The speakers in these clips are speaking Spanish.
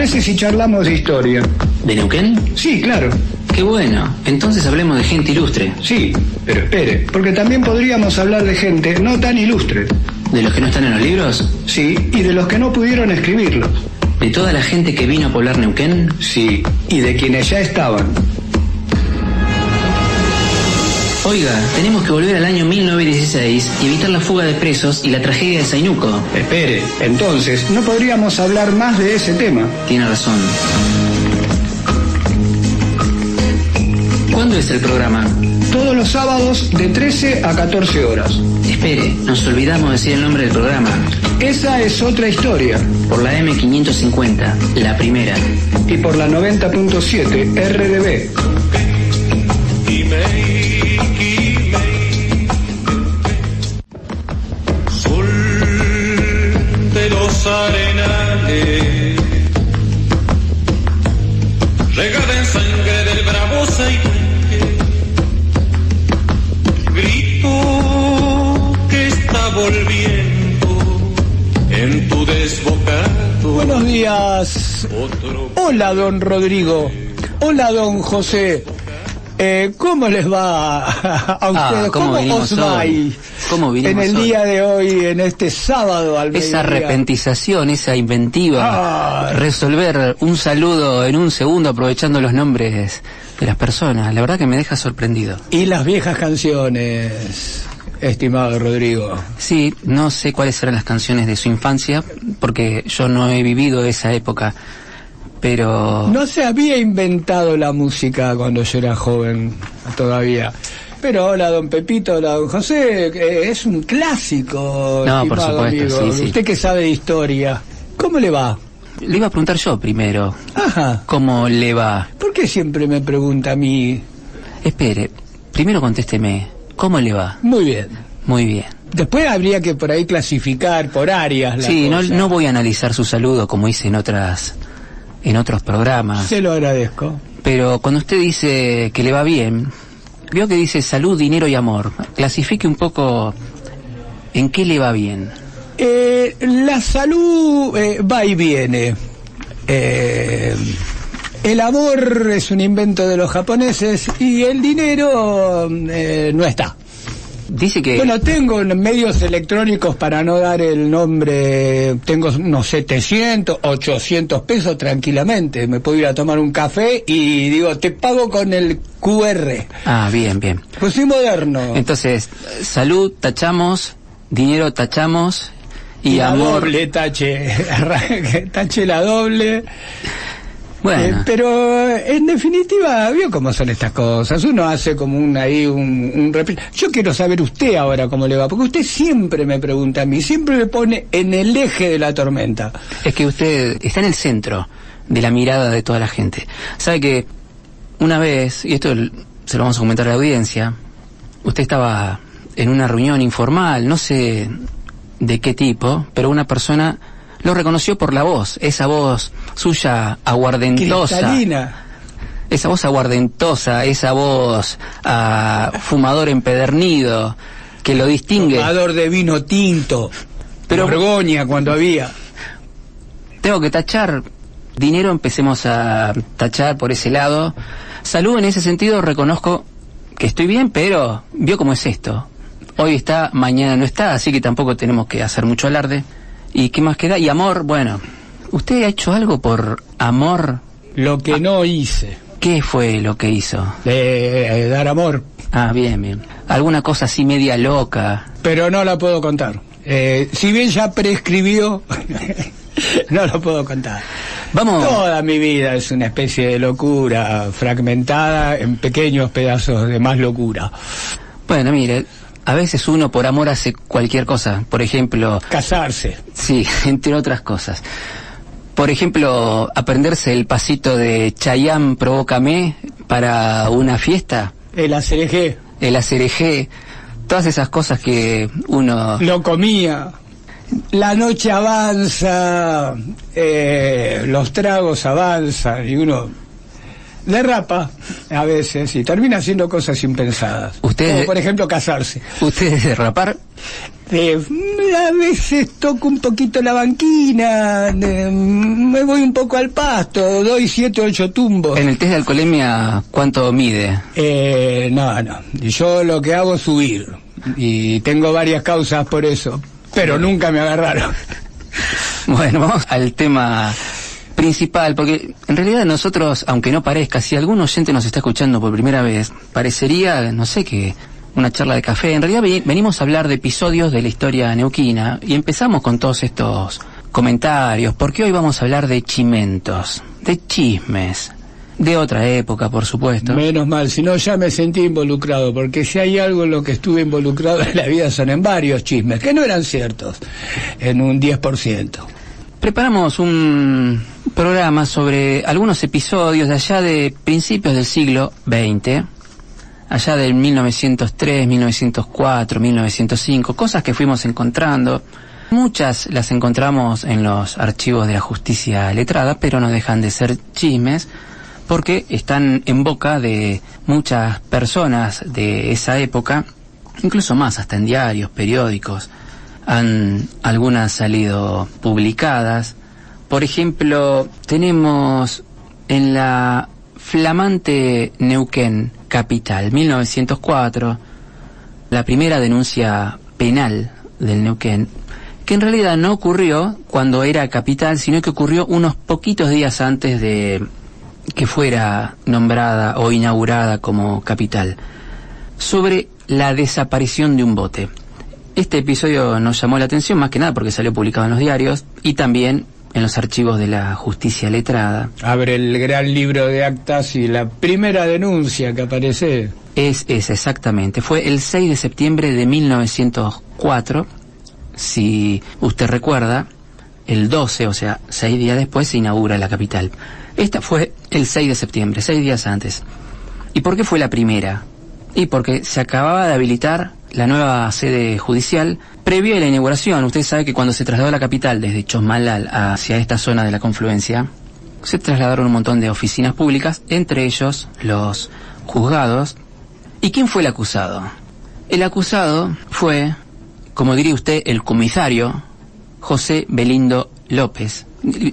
parece si charlamos de historia? ¿De Neuquén? Sí, claro. Qué bueno. Entonces hablemos de gente ilustre. Sí, pero espere, porque también podríamos hablar de gente no tan ilustre. ¿De los que no están en los libros? Sí, y de los que no pudieron escribirlos. ¿De toda la gente que vino a poblar Neuquén? Sí, y de quienes ya estaban. Oiga, tenemos que volver al año 1916 y evitar la fuga de presos y la tragedia de Zainuco. Espere, entonces, ¿no podríamos hablar más de ese tema? Tiene razón. ¿Cuándo es el programa? Todos los sábados de 13 a 14 horas. Espere, nos olvidamos de decir el nombre del programa. Esa es otra historia. Por la M550, la primera. Y por la 90.7 RDB. Sol de los arenales, regada en sangre del bravo Zainuque, grito que está volviendo en tu desbocado. Buenos días. Hola, don Rodrigo. Hola, don José. ¿Cómo les va a ustedes? ¿Cómo os va ahí en el día de hoy, en este sábado al mediodía? Esa repentización, esa inventiva, resolver un saludo en un segundo aprovechando los nombres de las personas, la verdad que me deja sorprendido. Y las viejas canciones, estimado Rodrigo. Sí, no sé cuáles eran las canciones de su infancia, porque yo no he vivido esa época. Pero no se había inventado la música cuando yo era joven todavía. Pero hola don Pepito, hola don José, es un clásico. No, por supuesto, amigo. sí. Usted que sabe de historia, ¿cómo le va? Le iba a preguntar yo primero. Ajá. ¿Cómo le va? ¿Por qué siempre me pregunta a mí? Espere, primero contésteme, ¿cómo le va? Muy bien. Muy bien. Después habría que por ahí clasificar por áreas. Sí, no voy a analizar su saludo como hice en otros programas. Se lo agradezco. Pero cuando usted dice que le va bien, veo que dice salud, dinero y amor. Clasifique un poco en qué le va bien. La salud va y viene. El amor es un invento de los japoneses y el dinero no está. Dice que... Bueno, tengo medios electrónicos para no dar el nombre, tengo unos 700, 800 pesos tranquilamente. Me puedo ir a tomar un café y digo, te pago con el QR. Ah, bien, bien. Pues soy moderno. Entonces, salud, tachamos, dinero, tachamos, y amor... doble, tache la doble... Bueno. Pero en definitiva, vio cómo son estas cosas. Uno hace como un Yo quiero saber usted ahora cómo le va, porque usted siempre me pregunta a mí, siempre me pone en el eje de la tormenta. Es que usted está en el centro de la mirada de toda la gente. Sabe que una vez, y esto se lo vamos a comentar a la audiencia, usted estaba en una reunión informal, no sé de qué tipo, pero una persona lo reconoció por la voz, esa voz suya aguardentosa. Cristalina. Esa voz aguardentosa, esa voz fumador empedernido, que lo distingue. Fumador de vino tinto, pero Borgoña cuando había. Tengo que tachar dinero, empecemos a tachar por ese lado. Salud, en ese sentido reconozco que estoy bien, pero vio cómo es esto. Hoy está, mañana no está, así que tampoco tenemos que hacer mucho alarde. ¿Y qué más queda? Y amor, bueno, ¿usted ha hecho algo por amor? Lo que no hice. ¿Qué fue lo que hizo? Dar amor. Ah, bien, bien. ¿Alguna cosa así media loca? Pero no la puedo contar. Si bien ya prescribió, no lo puedo contar. Vamos. Toda mi vida es una especie de locura fragmentada en pequeños pedazos de más locura. Bueno, mire, a veces uno por amor hace cualquier cosa. Por ejemplo... Casarse. Sí, entre otras cosas. Por ejemplo, aprenderse el pasito de Chayanne Provócame para una fiesta. El acerejé. El acerejé. Todas esas cosas que uno... Lo comía. La noche avanza, los tragos avanzan y uno derrapa a veces y termina haciendo cosas impensadas. ¿Usted, como por ejemplo casarse? ¿Usted es derrapar? A veces toco un poquito la banquina, me voy un poco al pasto, doy 7 o 8 tumbos. En el test de alcoholemia, ¿cuánto mide? No, yo lo que hago es huir, y tengo varias causas por eso, pero nunca me agarraron. Bueno, vamos al tema principal, porque en realidad nosotros, aunque no parezca, si algún oyente nos está escuchando por primera vez, parecería, no sé, que una charla de café. En realidad venimos a hablar de episodios de la historia neuquina y empezamos con todos estos comentarios, porque hoy vamos a hablar de chimentos, de chismes, de otra época, por supuesto. Menos mal, si no ya me sentí involucrado, porque si hay algo en lo que estuve involucrado en la vida son en varios chismes, que no eran ciertos, en un 10%. Preparamos un programa sobre algunos episodios de allá de principios del siglo XX, allá del 1903, 1904, 1905, cosas que fuimos encontrando. Muchas las encontramos en los archivos de la justicia letrada, pero no dejan de ser chismes, porque están en boca de muchas personas de esa época, incluso más, hasta en diarios, periódicos. Algunas salido publicadas. Por ejemplo, tenemos en la flamante Neuquén capital, 1904, la primera denuncia penal del Neuquén, que en realidad no ocurrió cuando era capital, sino que ocurrió unos poquitos días antes de que fuera nombrada o inaugurada como capital, sobre la desaparición de un bote. Este episodio nos llamó la atención más que nada porque salió publicado en los diarios y también en los archivos de la justicia letrada. Abre el gran libro de actas y la primera denuncia que aparece es esa, exactamente. Fue el 6 de septiembre de 1904. Si usted recuerda, el 12, o sea, 6 días después, se inaugura la capital. Esta fue el 6 de septiembre, 6 días antes. ¿Y por qué fue la primera? Y porque se acababa de habilitar la nueva sede judicial previo a la inauguración. Usted sabe que cuando se trasladó la capital desde Chosmalal hacia esta zona de la confluencia, se trasladaron un montón de oficinas públicas, entre ellos los juzgados. ¿Y quién fue el acusado? El acusado fue, como diría usted, el comisario José Belindo López.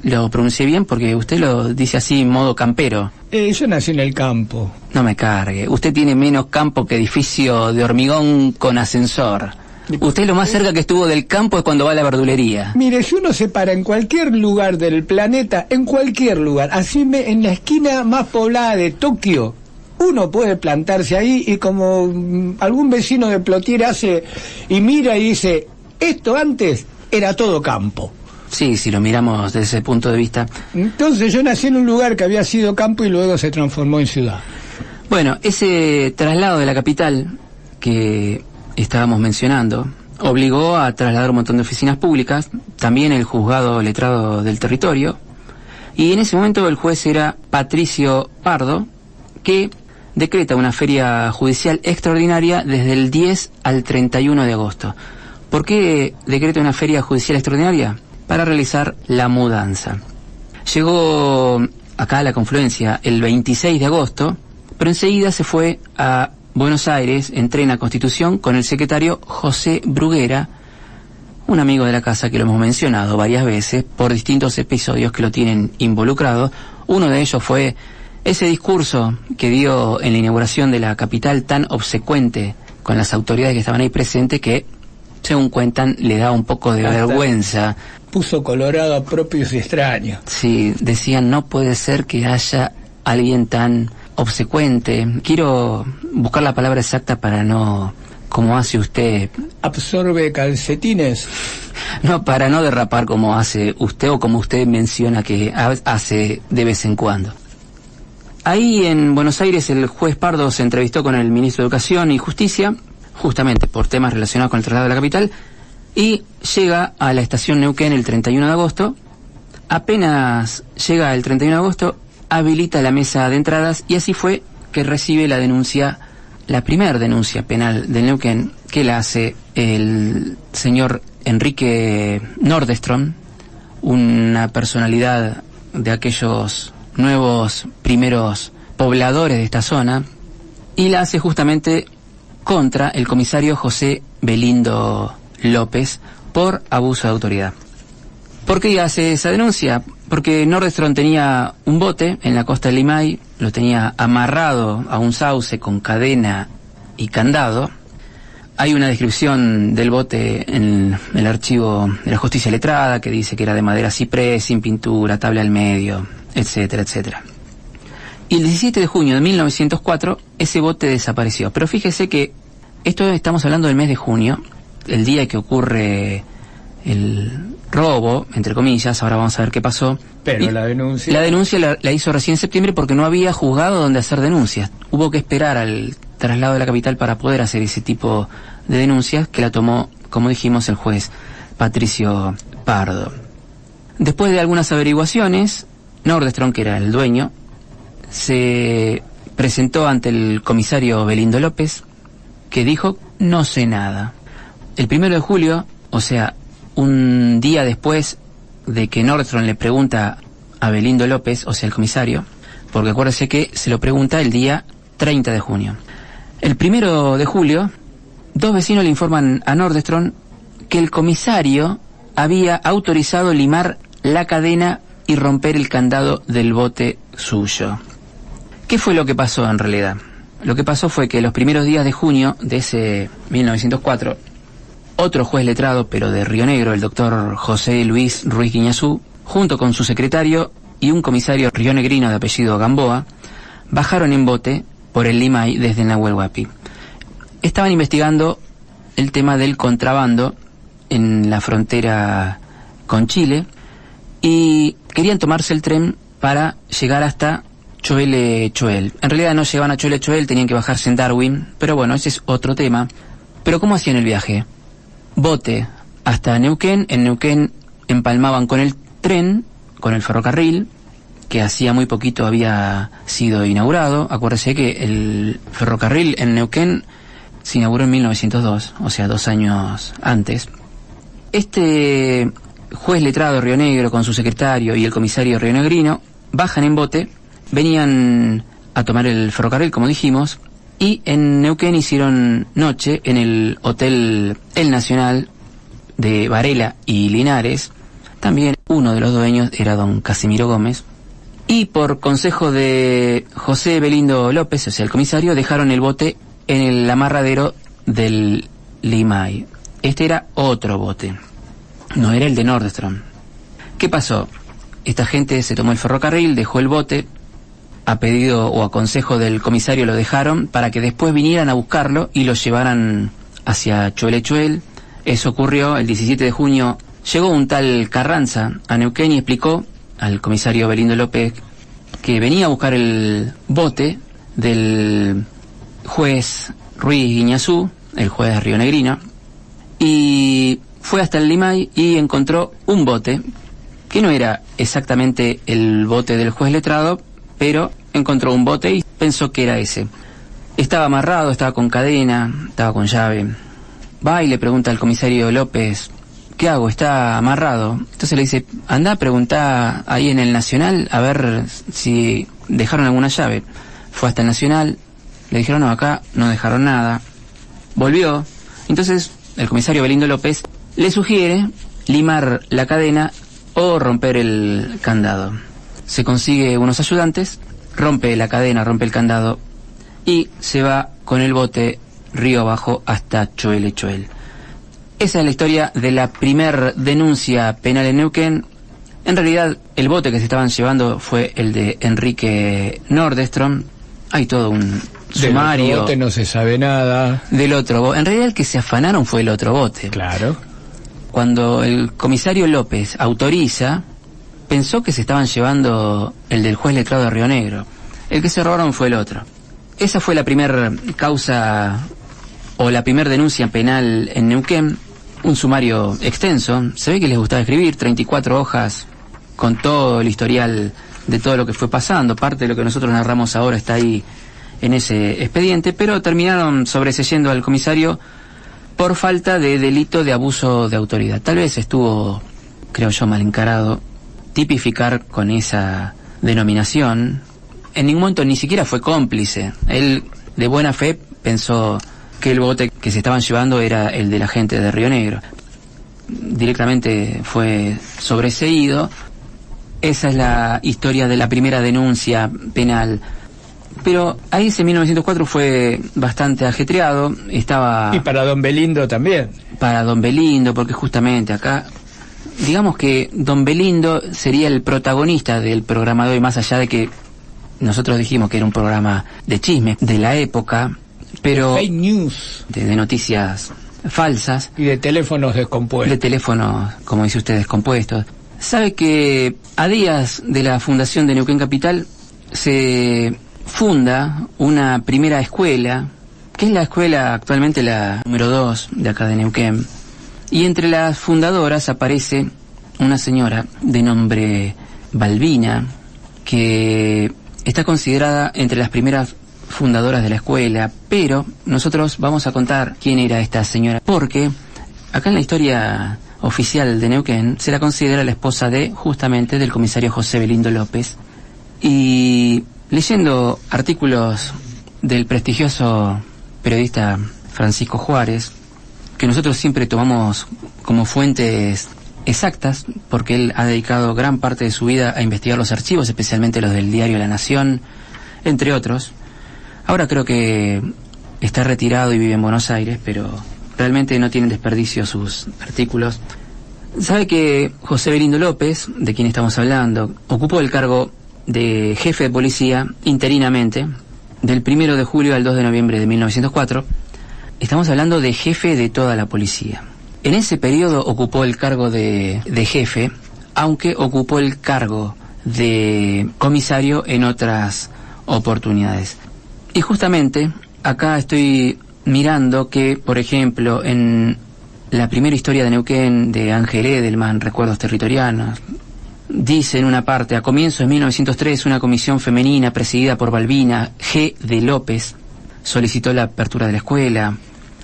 Lo pronuncié bien porque usted lo dice así en modo campero. Yo nací en el campo. No me cargue. Usted tiene menos campo que edificio de hormigón con ascensor. Usted lo más cerca que estuvo del campo es cuando va a la verdulería. Mire, si uno se para en cualquier lugar del planeta, en cualquier lugar, así en la esquina más poblada de Tokio, uno puede plantarse ahí y como algún vecino de Plotier hace y mira y dice, esto antes era todo campo. Sí, si lo miramos desde ese punto de vista. Entonces yo nací en un lugar que había sido campo y luego se transformó en ciudad. Bueno, ese traslado de la capital que estábamos mencionando obligó a trasladar un montón de oficinas públicas, también el juzgado letrado del territorio, y en ese momento el juez era Patricio Pardo, que decreta una feria judicial extraordinaria desde el 10 al 31 de agosto. ¿Por qué decreta una feria judicial extraordinaria? Para realizar la mudanza. Llegó acá a la confluencia el 26 de agosto, pero enseguida se fue a Buenos Aires, en tren a Constitución, con el secretario José Bruguera, un amigo de la casa que lo hemos mencionado varias veces por distintos episodios que lo tienen involucrado. Uno de ellos fue ese discurso que dio en la inauguración de la capital, tan obsecuente con las autoridades que estaban ahí presentes, que, según cuentan, le da un poco de vergüenza. Puso colorado a propios y extraños. Sí, decían, no puede ser que haya alguien tan obsecuente. Quiero buscar la palabra exacta para no, como hace usted. ¿Absorbe calcetines? No, para no derrapar como hace usted o como usted menciona que hace de vez en cuando. Ahí en Buenos Aires el juez Pardo se entrevistó con el ministro de Educación y Justicia, justamente por temas relacionados con el traslado de la capital, y llega a la estación Neuquén el 31 de agosto. Apenas llega el 31 de agosto, habilita la mesa de entradas y así fue que recibe la denuncia, la primera denuncia penal del Neuquén, que la hace el señor Enrique Nordestrom, una personalidad de aquellos nuevos primeros pobladores de esta zona, y la hace justamente contra el comisario José Belindo López por abuso de autoridad. ¿Por qué hace esa denuncia? Porque Nordstrom tenía un bote en la costa del Limay, lo tenía amarrado a un sauce con cadena y candado. Hay una descripción del bote en el archivo de la justicia letrada que dice que era de madera ciprés, sin pintura, tabla al medio, etcétera, etcétera. Y el 17 de junio de 1904 ese bote desapareció. Pero fíjese que esto estamos hablando del mes de junio, el día que ocurre el robo, entre comillas. Ahora vamos a ver qué pasó. Pero y la denuncia... La denuncia la hizo recién en septiembre porque no había juzgado donde hacer denuncias. Hubo que esperar al traslado de la capital para poder hacer ese tipo de denuncias, que la tomó, como dijimos, el juez Patricio Pardo. Después de algunas averiguaciones, Nordstrom, que era el dueño, se presentó ante el comisario Belindo López, que dijo: no sé nada. El 1 de julio, o sea, un día después de que Nordstrom le pregunta a Belindo López, o sea, el comisario, porque acuérdese que se lo pregunta el día 30 de junio. El 1 de julio, dos vecinos le informan a Nordstrom que el comisario había autorizado limar la cadena y romper el candado del bote suyo. ¿Qué fue lo que pasó en realidad? Lo que pasó fue que los primeros días de junio de ese 1904, otro juez letrado, pero de Río Negro, el doctor José Luis Ruiz Guiñazú, junto con su secretario y un comisario rionegrino de apellido Gamboa, bajaron en bote por el Limay desde Nahuel Huapi. Estaban investigando el tema del contrabando en la frontera con Chile y querían tomarse el tren para llegar hasta Choel. En realidad no llegaban a Choel, tenían que bajarse en Darwin, pero bueno, ese es otro tema. Pero ¿cómo hacían el viaje? Bote hasta Neuquén, en Neuquén empalmaban con el tren, con el ferrocarril, que hacía muy poquito había sido inaugurado. Acuérdese que el ferrocarril en Neuquén se inauguró en 1902, o sea, 2 años antes. Este juez letrado de Río Negro con su secretario y el comisario rionegrino bajan en bote, venían a tomar el ferrocarril, como dijimos, y en Neuquén hicieron noche en el Hotel El Nacional de Varela y Linares. También uno de los dueños era don Casimiro Gómez. Y por consejo de José Belindo López, o sea, el comisario, dejaron el bote en el amarradero del Limay. Este era otro bote, no era el de Nordstrom. ¿Qué pasó? Esta gente se tomó el ferrocarril, dejó el bote, a pedido o a consejo del comisario lo dejaron para que después vinieran a buscarlo y lo llevaran hacia Choel. Eso ocurrió el 17 de junio. Llegó un tal Carranza a Neuquén y explicó al comisario Belindo López que venía a buscar el bote del juez Ruiz Guiñazú, el juez rionegrino, y fue hasta el Limay y encontró un bote que no era exactamente el bote del juez letrado, pero encontró un bote y pensó que era ese. Estaba amarrado, estaba con cadena, estaba con llave. Va y le pregunta al comisario López: ¿qué hago? Está amarrado. Entonces le dice: anda, preguntá ahí en el Nacional a ver si dejaron alguna llave. Fue hasta el Nacional, le dijeron: no, acá no dejaron nada. Volvió. Entonces el comisario Belindo López le sugiere limar la cadena o romper el candado. Se consigue unos ayudantes, rompe la cadena, rompe el candado y se va con el bote río abajo hasta Choel. Esa es la historia de la primer denuncia penal en Neuquén. En realidad, el bote que se estaban llevando fue el de Enrique Nordstrom. Hay todo un sumario. Del otro bote no se sabe nada. Del otro bote. En realidad, el que se afanaron fue el otro bote. Claro. Cuando el comisario López autoriza, pensó que se estaban llevando el del juez letrado de Río Negro. El que se robaron fue el otro. Esa fue la primera causa o la primera denuncia penal en Neuquén. Un sumario extenso. Se ve que les gustaba escribir, 34 hojas con todo el historial de todo lo que fue pasando. Parte de lo que nosotros narramos ahora está ahí en ese expediente, pero terminaron sobreseyendo al comisario por falta de delito de abuso de autoridad. Tal vez estuvo, creo yo, mal encarado tipificar con esa denominación. En ningún momento ni siquiera fue cómplice. Él, de buena fe, pensó que el bote que se estaban llevando era el de la gente de Río Negro. directamente fue sobreseído. Esa es la historia de la primera denuncia penal. Pero ahí ese 1904 fue bastante ajetreado. Estaba... Y para don Belindo también. Para don Belindo, porque justamente acá, digamos que don Belindo sería el protagonista del programa de hoy, más allá de que nosotros dijimos que era un programa de chisme de la época, pero... Fake news. De noticias falsas. Y de teléfonos descompuestos. De teléfonos, como dice usted, descompuestos. Sabe que a días de la fundación de Neuquén Capital se funda una primera escuela, que es la escuela actualmente la número 2 de acá de Neuquén. Y entre las fundadoras aparece una señora de nombre Balbina, que está considerada entre las primeras fundadoras de la escuela, pero nosotros vamos a contar quién era esta señora, porque acá en la historia oficial de Neuquén se la considera la esposa de, justamente, del comisario José Belindo López. Y leyendo artículos del prestigioso periodista Francisco Juárez, que nosotros siempre tomamos como fuentes exactas, porque él ha dedicado gran parte de su vida a investigar los archivos, especialmente los del diario La Nación, entre otros. Ahora creo que está retirado y vive en Buenos Aires, pero realmente no tienen desperdicio sus artículos. Sabe que José Belindo López, de quien estamos hablando, ocupó el cargo de jefe de policía interinamente del 1 de julio al 2 de noviembre de 1904. Estamos hablando de jefe de toda la policía. En ese periodo ocupó el cargo de jefe, aunque ocupó el cargo de comisario en otras oportunidades. Y justamente acá estoy mirando que, por ejemplo, en la primera historia de Neuquén de Ángel Edelman, Recuerdos Territorianos, dice en una parte: a comienzos de 1903 una comisión femenina presidida por Balbina G. de López solicitó la apertura de la escuela.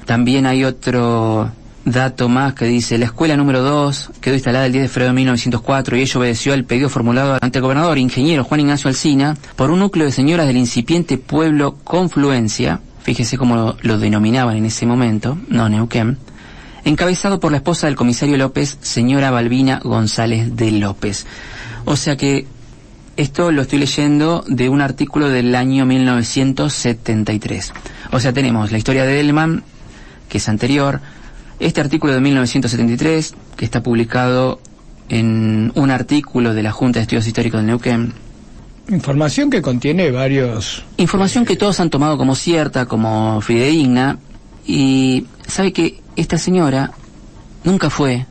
También hay otro dato más que dice: la escuela número 2 quedó instalada el 10 de febrero de 1904 y ello obedeció al pedido formulado ante el gobernador ingeniero Juan Ignacio Alsina por un núcleo de señoras del incipiente pueblo Confluencia, fíjese cómo lo denominaban en ese momento, no Neuquén, encabezado por la esposa del comisario López, señora Balbina González de López. O sea que esto lo estoy leyendo de un artículo del año 1973. O sea, tenemos la historia de Edelman, que es anterior, este artículo de 1973, que está publicado en un artículo de la Junta de Estudios Históricos de Neuquén. Información que contiene varios... Información que todos han tomado como cierta, como fidedigna, y sabe que esta señora nunca fue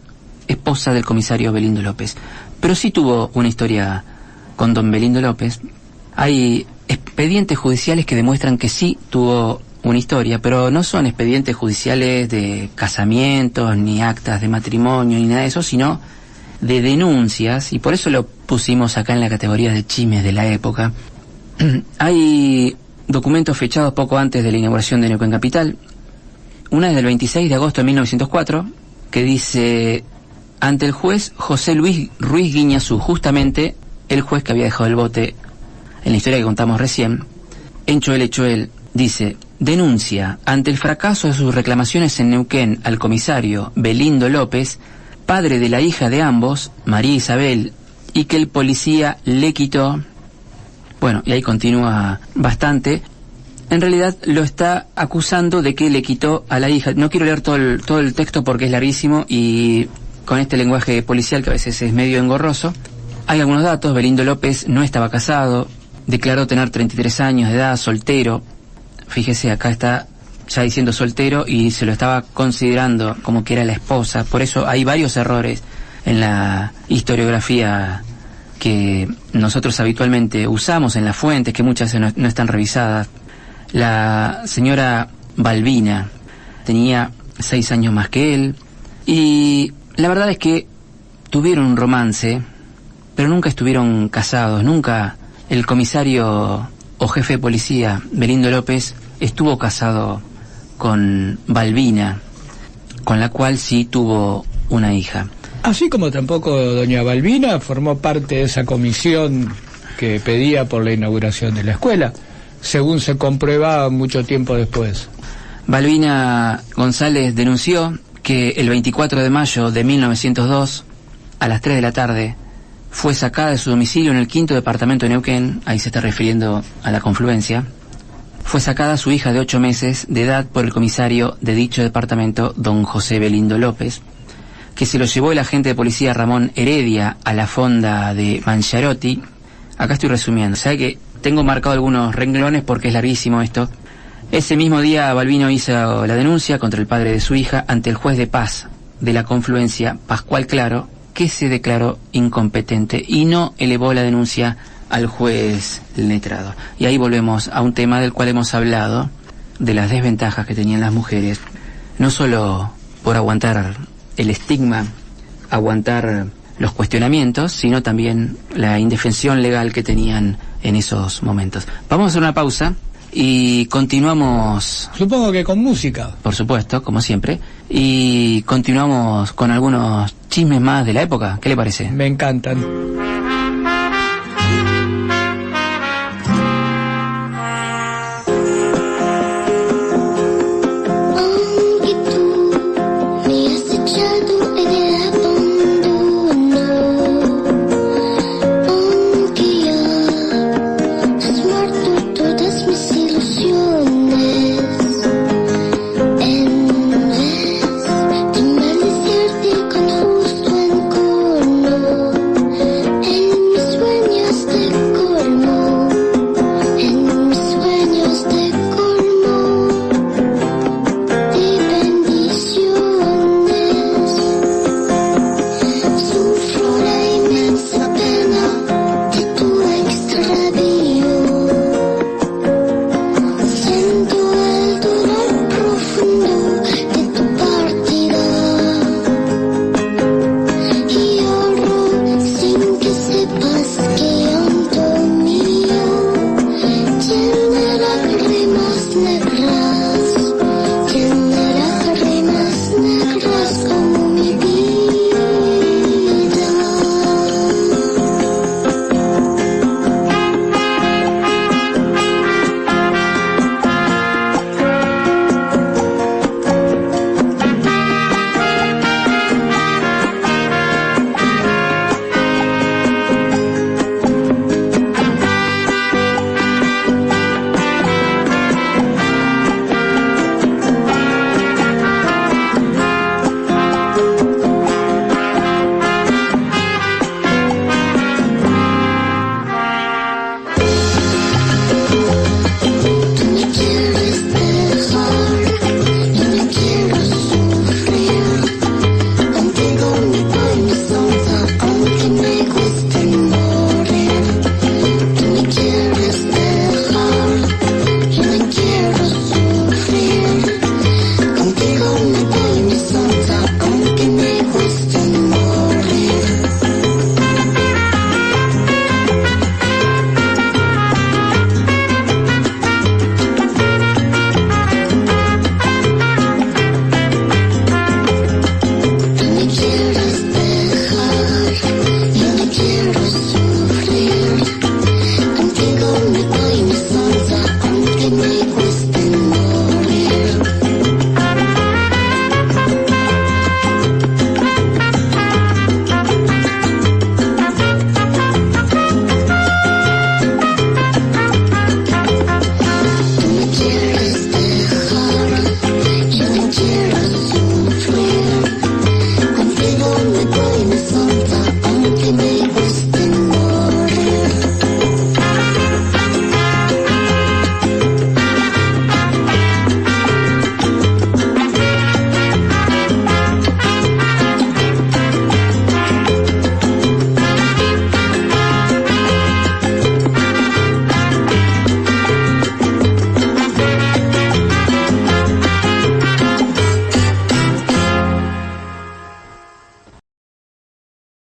esposa del comisario Belindo López, pero sí tuvo una historia con don Belindo López. Hay expedientes judiciales que demuestran que sí tuvo una historia, pero no son expedientes judiciales de casamientos, ni actas de matrimonio, ni nada de eso, sino de denuncias, y por eso lo pusimos acá en la categoría de chismes de la época. Hay documentos fechados poco antes de la inauguración de Neuquén Capital. Una es del 26 de agosto de 1904, que dice: ante el juez José Luis Ruiz Guiñazú, justamente el juez que había dejado el bote en la historia que contamos recién, Enchoel, dice: denuncia ante el fracaso de sus reclamaciones en Neuquén al comisario Belindo López, padre de la hija de ambos, María Isabel, y que el policía le quitó. Bueno, y ahí continúa bastante. En realidad lo está acusando de que le quitó a la hija. No quiero leer todo el texto porque es larguísimo y con este lenguaje policial que a veces es medio engorroso. Hay algunos datos: Belindo López no estaba casado, declaró tener 33 años de edad, soltero. Fíjese, acá está ya diciendo soltero y se lo estaba considerando como que era la esposa. Por eso hay varios errores en la historiografía que nosotros habitualmente usamos en las fuentes, que muchas no están revisadas. La señora Balbina tenía 6 años más que él y la verdad es que tuvieron un romance, pero nunca estuvieron casados. Nunca el comisario o jefe de policía Belindo López estuvo casado con Balbina, con la cual sí tuvo una hija. Así como tampoco doña Balbina formó parte de esa comisión que pedía por la inauguración de la escuela, según se comprueba mucho tiempo después. Balbina González denunció que el 24 de mayo de 1902, a las 3 de la tarde, fue sacada de su domicilio en el 5º departamento de Neuquén, ahí se está refiriendo a la confluencia, fue sacada su hija de 8 meses de edad por el comisario de dicho departamento, don José Belindo López, que se lo llevó el agente de policía Ramón Heredia a la fonda de Mancharotti. Acá estoy resumiendo, sabe que tengo marcado algunos renglones porque es larguísimo esto. Ese mismo día Balbino hizo la denuncia contra el padre de su hija ante el juez de paz de la confluencia, Pascual Claro, que se declaró incompetente y no elevó la denuncia al juez letrado. Y ahí volvemos a un tema del cual hemos hablado, de las desventajas que tenían las mujeres, no solo por aguantar el estigma, aguantar los cuestionamientos, sino también la indefensión legal que tenían en esos momentos. Vamos a hacer una pausa y continuamos. Supongo que con música. Por supuesto, como siempre. Y continuamos con algunos chismes más de la época. ¿Qué le parece? Me encantan.